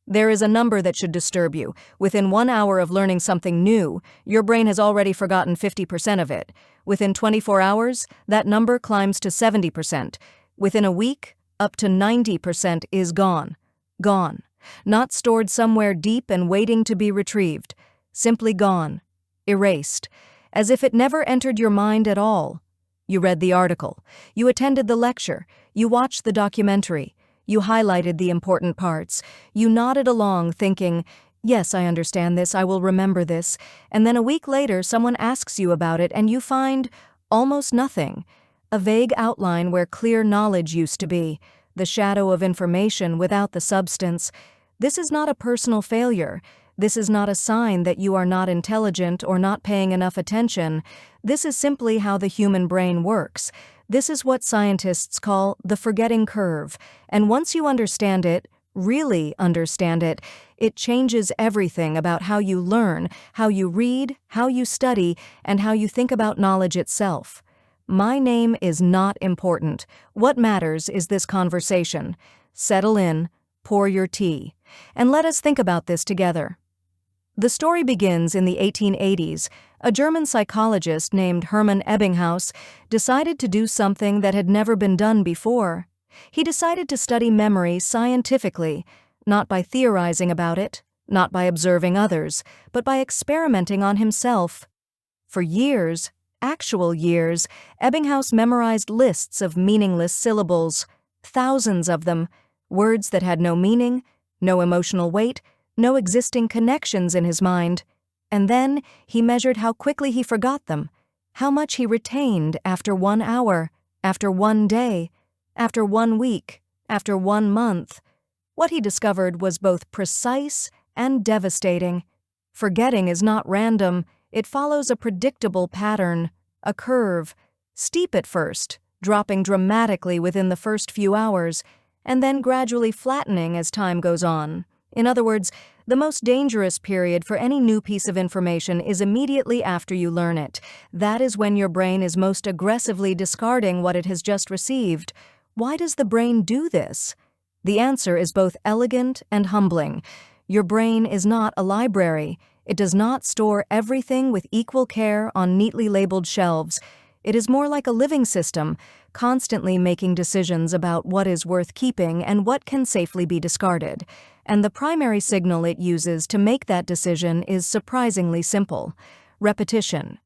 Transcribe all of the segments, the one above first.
There is a number that should disturb you. Within 1 hour of learning something new, your brain has already forgotten 50% of it. Within 24 hours, that number climbs to 70%. Within a week, up to 90% is gone. Gone. Not stored somewhere deep and waiting to be retrieved. Simply gone. Erased. As if it never entered your mind at all. You read the article. You attended the lecture. You watched the documentary. You highlighted the important parts. You nodded along thinking, yes, I understand this, I will remember this. And then a week later, someone asks you about it and you find almost nothing. A vague outline where clear knowledge used to be. The shadow of information without the substance. This is not a personal failure. This is not a sign that you are not intelligent or not paying enough attention. This is simply how the human brain works. This is what scientists call the forgetting curve. And once you understand it, really understand it, it changes everything about how you learn, how you read, how you study, and how you think about knowledge itself. My name is not important. What matters is this conversation. Settle in, pour your tea, and let us think about this together. The story begins in the 1880s. A German psychologist named Hermann Ebbinghaus decided to do something that had never been done before. He decided to study memory scientifically, not by theorizing about it, not by observing others, but by experimenting on himself. For years, actual years, Ebbinghaus memorized lists of meaningless syllables, thousands of them, words that had no meaning, no emotional weight, no existing connections in his mind. And then he measured how quickly he forgot them, how much he retained after 1 hour, after 1 day, after 1 week, after 1 month. What he discovered was both precise and devastating. Forgetting is not random, it follows a predictable pattern, a curve, steep at first, dropping dramatically within the first few hours, and then gradually flattening as time goes on. In other words, the most dangerous period for any new piece of information is immediately after you learn it. That is when your brain is most aggressively discarding what it has just received. Why does the brain do this? The answer is both elegant and humbling. Your brain is not a library. It does not store everything with equal care on neatly labeled shelves. It is more like a living system, constantly making decisions about what is worth keeping and what can safely be discarded. And the primary signal it uses to make that decision is surprisingly simple: repetition.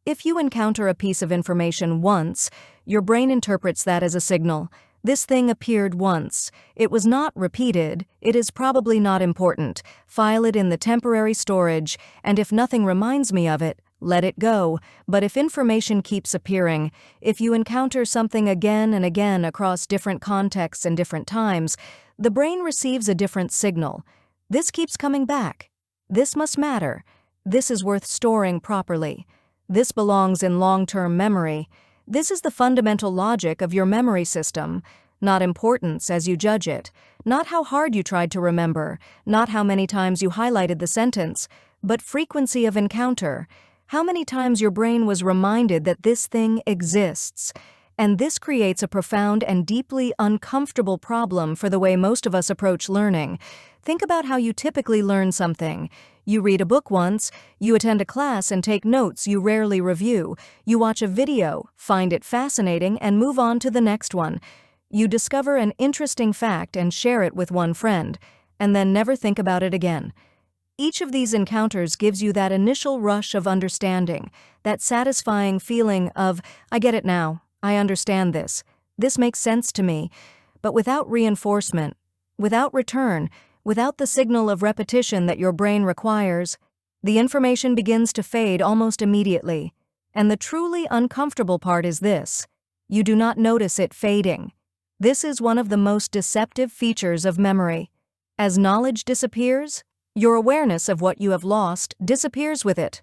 If you encounter a piece of information once, your brain interprets that as a signal. This thing appeared once. It was not repeated. It is probably not important. File it in the temporary storage, and if nothing reminds me of it, let it go. But if information keeps appearing, if you encounter something again and again across different contexts and different times, the brain receives a different signal. This keeps coming back. This must matter. This is worth storing properly. This belongs in long-term memory. This is the fundamental logic of your memory system, not importance as you judge it, not how hard you tried to remember, not how many times you highlighted the sentence, but frequency of encounter, how many times your brain was reminded that this thing exists. And this creates a profound and deeply uncomfortable problem for the way most of us approach learning. Think about how you typically learn something. You read a book once, you attend a class and take notes you rarely review, you watch a video, find it fascinating, and move on to the next one. You discover an interesting fact and share it with one friend, and then never think about it again. Each of these encounters gives you that initial rush of understanding, that satisfying feeling of, I get it now. I understand this. This makes sense to me. But without reinforcement, without return, without the signal of repetition that your brain requires, the information begins to fade almost immediately. And the truly uncomfortable part is this: you do not notice it fading. This is one of the most deceptive features of memory. As knowledge disappears, your awareness of what you have lost disappears with it.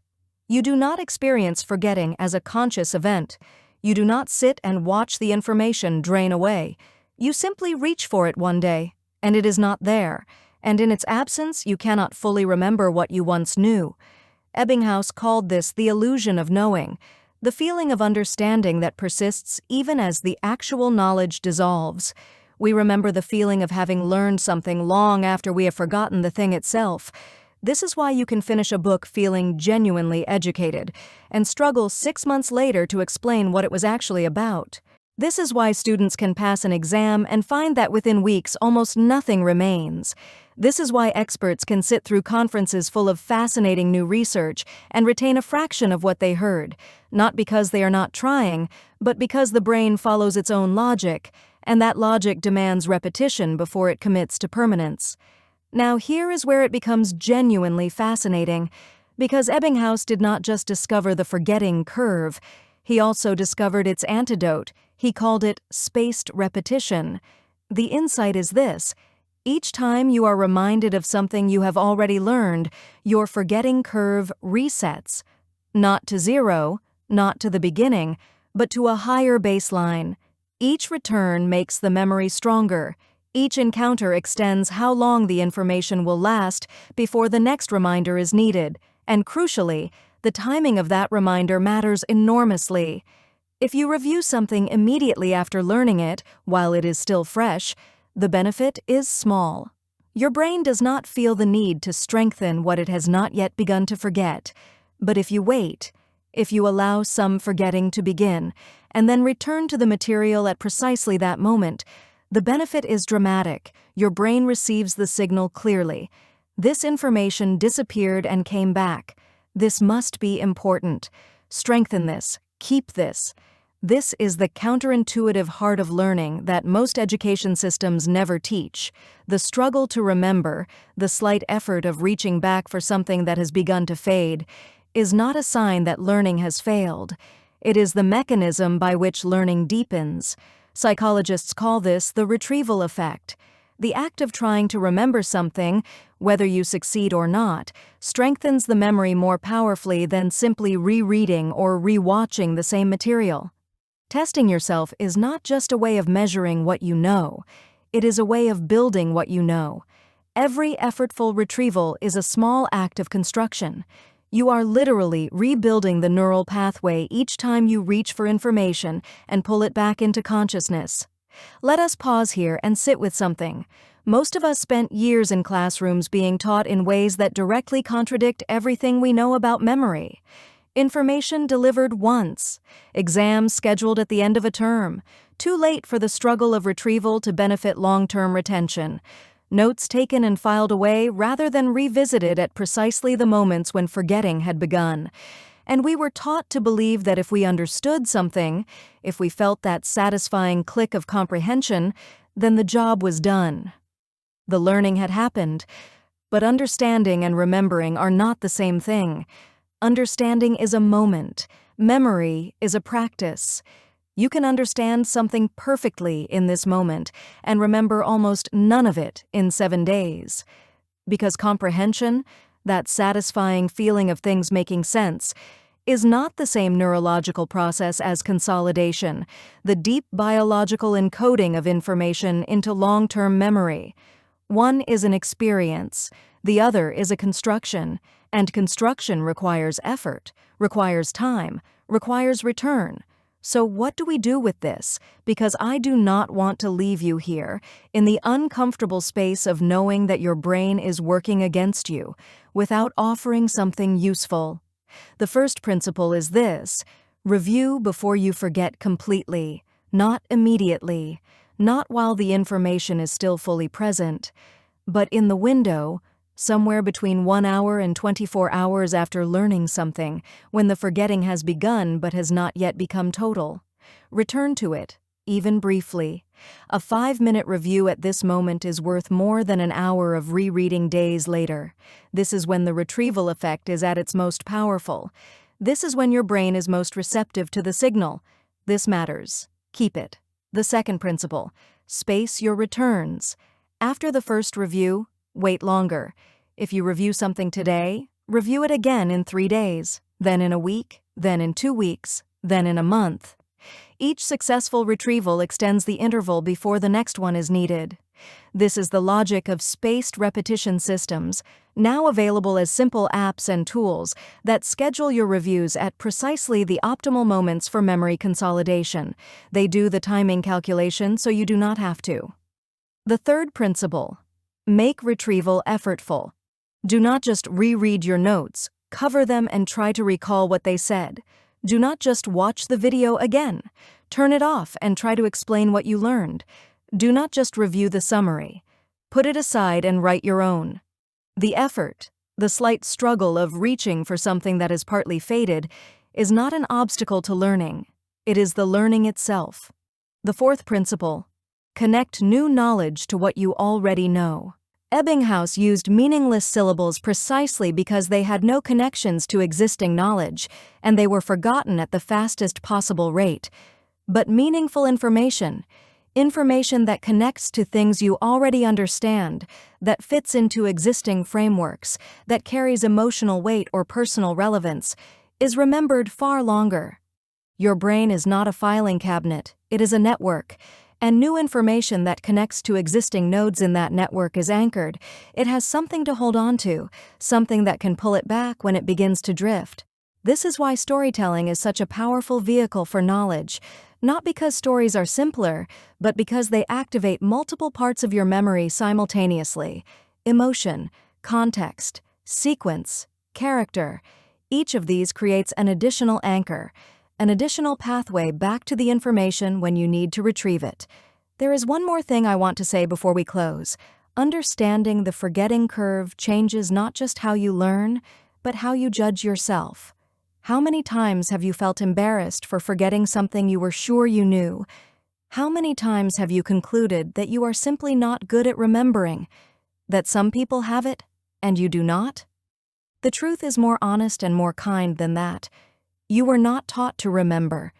You do not experience forgetting as a conscious event. You do not sit and watch the information drain away. You simply reach for it one day, and it is not there, and in its absence you cannot fully remember what you once knew. Ebbinghaus called this the illusion of knowing, the feeling of understanding that persists even as the actual knowledge dissolves. We remember the feeling of having learned something long after we have forgotten the thing itself. This is why you can finish a book feeling genuinely educated and struggle 6 months later to explain what it was actually about. This is why students can pass an exam and find that within weeks almost nothing remains. This is why experts can sit through conferences full of fascinating new research and retain a fraction of what they heard, not because they are not trying, but because the brain follows its own logic, and that logic demands repetition before it commits to permanence. Now here is where it becomes genuinely fascinating, because Ebbinghaus did not just discover the forgetting curve, he also discovered its antidote. He called it spaced repetition. The insight is this: each time you are reminded of something you have already learned, your forgetting curve resets. Not to zero, not to the beginning, but to a higher baseline. Each return makes the memory stronger. Each encounter extends how long the information will last before the next reminder is needed, and crucially, the timing of that reminder matters enormously. If you review something immediately after learning it, while it is still fresh, the benefit is small. Your brain does not feel the need to strengthen what it has not yet begun to forget. But if you wait, if you allow some forgetting to begin, and then return to the material at precisely that moment, the benefit is dramatic. Your brain receives the signal clearly. This information disappeared and came back. This must be important. Strengthen this. Keep this. This is the counterintuitive heart of learning that most education systems never teach. The struggle to remember, the slight effort of reaching back for something that has begun to fade, is not a sign that learning has failed. It is the mechanism by which learning deepens. Psychologists call this the retrieval effect. The act of trying to remember something, whether you succeed or not, strengthens the memory more powerfully than simply rereading or rewatching the same material. Testing yourself is not just a way of measuring what you know. It is a way of building what you know. Every effortful retrieval is a small act of construction. You are literally rebuilding the neural pathway each time you reach for information and pull it back into consciousness. Let us pause here and sit with something. Most of us spent years in classrooms being taught in ways that directly contradict everything we know about memory. Information delivered once, exams scheduled at the end of a term, too late for the struggle of retrieval to benefit long-term retention, notes taken and filed away rather than revisited at precisely the moments when forgetting had begun. And we were taught to believe that if we understood something, if we felt that satisfying click of comprehension, then the job was done. The learning had happened, but understanding and remembering are not the same thing. Understanding is a moment. Memory is a practice. You can understand something perfectly in this moment and remember almost none of it in 7 days. Because comprehension, that satisfying feeling of things making sense, is not the same neurological process as consolidation, the deep biological encoding of information into long-term memory. One is an experience, the other is a construction, and construction requires effort, requires time, requires return. So what do we do with this? Because I do not want to leave you here in the uncomfortable space of knowing that your brain is working against you without offering something useful. The first principle is this: review before you forget completely, not immediately, not while the information is still fully present, but in the window, somewhere between 1 hour and 24 hours after learning something, when the forgetting has begun but has not yet become total. Return to it, even briefly. A 5-minute review at this moment is worth more than an hour of rereading days later. This is when the retrieval effect is at its most powerful. This is when your brain is most receptive to the signal. This matters. Keep it. The second principle: space your returns. After the first review, wait longer. If you review something today, review it again in 3 days, then in a week, then in 2 weeks, then in a month. Each successful retrieval extends the interval before the next one is needed. This is the logic of spaced repetition systems, now available as simple apps and tools that schedule your reviews at precisely the optimal moments for memory consolidation. They do the timing calculation so you do not have to. The third principle: make retrieval effortful. Do not just reread your notes, cover them and try to recall what they said. Do not just watch the video again. Turn it off and try to explain what you learned. Do not just review the summary. Put it aside and write your own. The effort, the slight struggle of reaching for something that is partly faded, is not an obstacle to learning. It is the learning itself. The fourth principle: connect new knowledge to what you already know. Ebbinghaus used meaningless syllables precisely because they had no connections to existing knowledge, and they were forgotten at the fastest possible rate. But meaningful information that connects to things you already understand, that fits into existing frameworks, that carries emotional weight or personal relevance, is remembered far longer. Your brain is not a filing cabinet, it is a network. And new information that connects to existing nodes in that network is anchored. It has something to hold on to, something that can pull it back when it begins to drift. This is why storytelling is such a powerful vehicle for knowledge, not because stories are simpler, but because they activate multiple parts of your memory simultaneously: emotion, context, sequence, character. Each of these creates an additional anchor, an additional pathway back to the information when you need to retrieve it. There is one more thing I want to say before we close. Understanding the forgetting curve changes not just how you learn, but how you judge yourself. How many times have you felt embarrassed for forgetting something you were sure you knew? How many times have you concluded that you are simply not good at remembering, that some people have it and you do not? The truth is more honest and more kind than that. You were not taught to remember.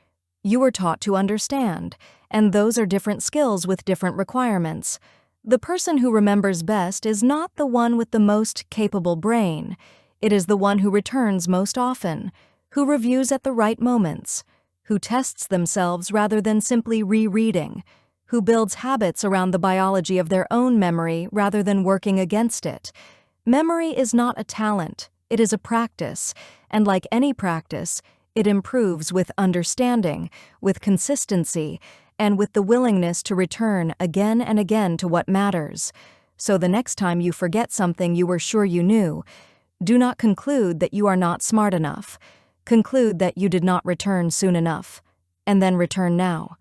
You were taught to understand, and those are different skills with different requirements. The person who remembers best is not the one with the most capable brain. It is the one who returns most often, who reviews at the right moments, who tests themselves rather than simply rereading, who builds habits around the biology of their own memory rather than working against it. Memory is not a talent, it is a practice, and like any practice, it improves with understanding, with consistency, and with the willingness to return again and again to what matters. So the next time you forget something you were sure you knew, do not conclude that you are not smart enough. Conclude that you did not return soon enough, and then return now.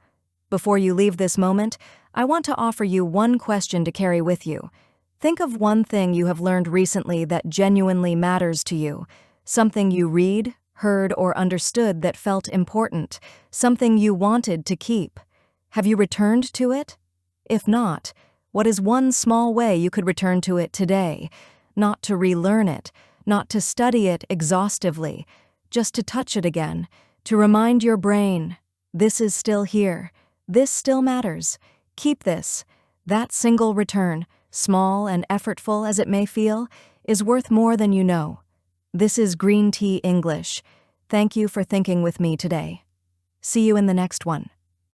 Before you leave this moment, I want to offer you one question to carry with you. Think of one thing you have learned recently that genuinely matters to you, something you read, heard, or understood that felt important, something you wanted to keep. Have you returned to it? If not, what is one small way you could return to it today? Not to relearn it, not to study it exhaustively, just to touch it again, to remind your brain, this is still here, this still matters, keep this. That single return, small and effortful as it may feel, is worth more than you know. This is GreenTea English. Thank you for thinking with me today. See you in the next one.